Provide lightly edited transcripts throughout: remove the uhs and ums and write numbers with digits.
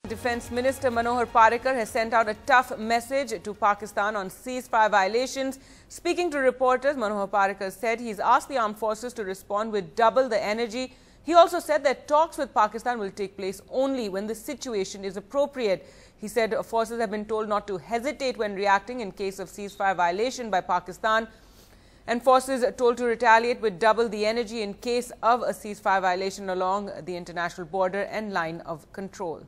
Defence Minister Manohar Parrikar has sent out a tough message to Pakistan on ceasefire violations. Speaking to reporters, Manohar Parrikar said he's asked the armed forces to respond with double the energy. He also said that talks with Pakistan will take place only when the situation is appropriate. He said forces have been told not to hesitate when reacting in case of ceasefire violation by Pakistan, and forces are told to retaliate with double the energy in case of a ceasefire violation along the international border and line of control.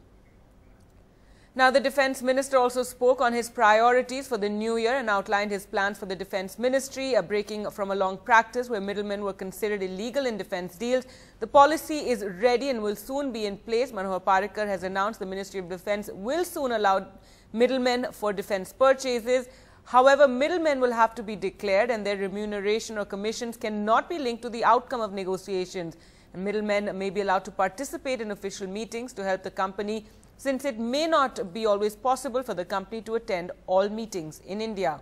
Now, the Defence Minister also spoke on his priorities for the new year and outlined his plans for the Defence Ministry, breaking from a long practice where middlemen were considered illegal in defence deals. The policy is ready and will soon be in place. Manohar Parrikar has announced the Ministry of Defence will soon allow middlemen for defence purchases. However, middlemen will have to be declared and their remuneration or commissions cannot be linked to the outcome of negotiations. And middlemen may be allowed to participate in official meetings to help the company, since it may not be always possible for the company to attend all meetings in India.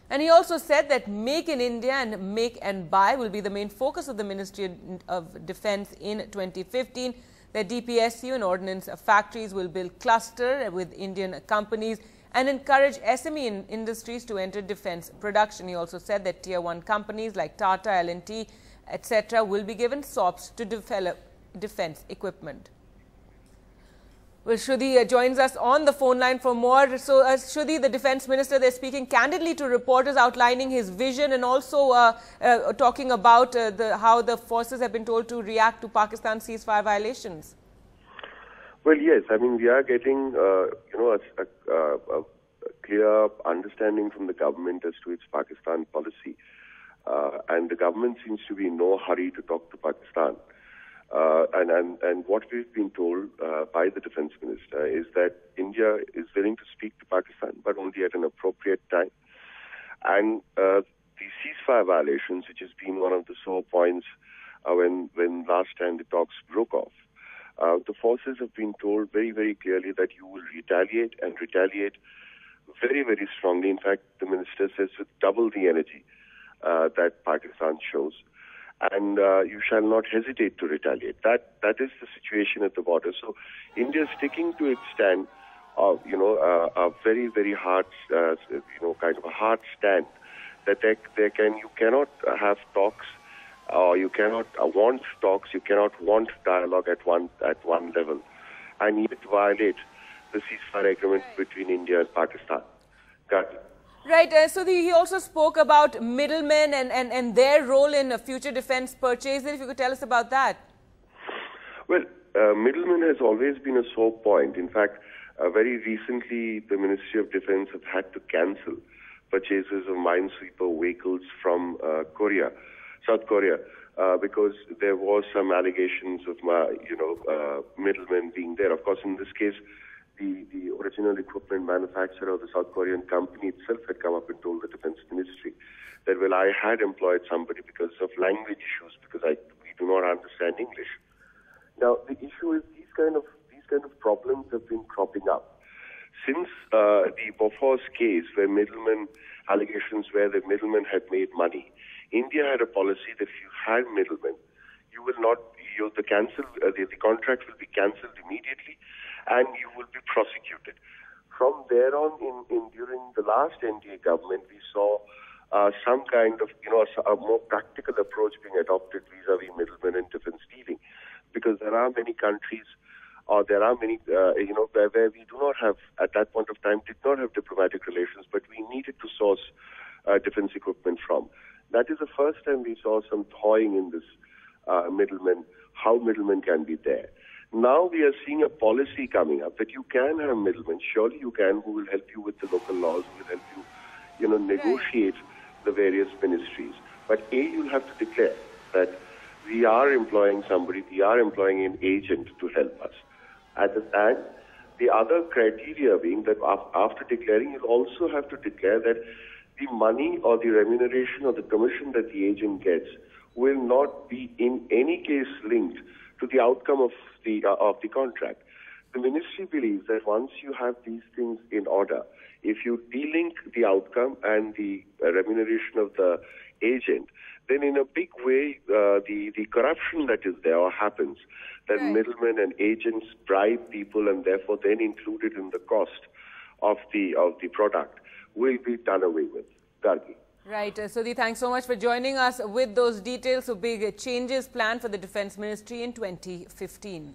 And he also said that Make in India and Make and Buy will be the main focus of the Ministry of Defence in 2015. That DPSU and ordnance factories will build cluster with Indian companies and encourage SME industries to enter defence production. He also said that Tier 1 companies like Tata, L&T, etc. will be given SOPs to develop defence equipment. Well, Shruti joins us on the phone line for more. So, Shruti, the Defence Minister, they're speaking candidly to reporters, outlining his vision and also talking about how the forces have been told to react to Pakistan's ceasefire violations. Well, yes. I mean, we are getting, a clear understanding from the government as to its Pakistan policy. And the government seems to be in no hurry to talk to Pakistan. And what we've been told by the Defence Minister is that India is willing to speak to Pakistan, but only at an appropriate time. And the ceasefire violations, which has been one of the sore points when last time the talks broke off, the forces have been told very, very clearly that you will retaliate and retaliate very, very strongly. In fact, the Minister says with double the energy that Pakistan shows. And you shall not hesitate to retaliate. That is the situation at the border. So India is sticking to its stand of, a very, very hard, kind of a hard stand that you cannot have talks, or you cannot want talks, you cannot want dialogue at one level, and yet violate the ceasefire agreement between India and Pakistan. Got it. Right. So he also spoke about middlemen and their role in future defence purchases. If you could tell us about that. Well, middlemen has always been a sore point. In fact, very recently, the Ministry of Defence have had to cancel purchases of minesweeper vehicles from South Korea, because there was some allegations of middlemen being there. Of course, in this case, the original equipment manufacturer of the South Korean company itself had come up and told the Defence Ministry that, well, I had employed somebody because of language issues, because we do not understand English. Now, the issue is these kind of problems have been cropping up. Since the Bofors case, where allegations where the middlemen had made money, India had a policy that if you had middlemen, you will not, the contract will be cancelled immediately, and you will be prosecuted. From there on, during the last NDA government, we saw some kind of, a more practical approach being adopted vis-a-vis middlemen in defence dealing, because there are many countries, or there are many, where we do not have, at that point of time, did not have diplomatic relations, but we needed to source defence equipment from. That is the first time we saw some toying in this middlemen, how middlemen can be there. Now we are seeing a policy coming up that you can have middlemen, surely you can, who will help you with the local laws, who will help you, negotiate the various ministries. But you'll have to declare that we are employing somebody, we are employing an agent to help us. And the other criteria being that after declaring, you'll also have to declare that the money or the remuneration or the commission that the agent gets will not be in any case linked to the outcome of the contract. The ministry believes that once you have these things in order, if you delink the outcome and the remuneration of the agent, then in a big way, the corruption that is there or happens, that middlemen and agents bribe people and therefore then included in the cost of the product, will be done away with. Gargi. Right. Sudhi, thanks so much for joining us with those details. So big changes planned for the Defence Ministry in 2015.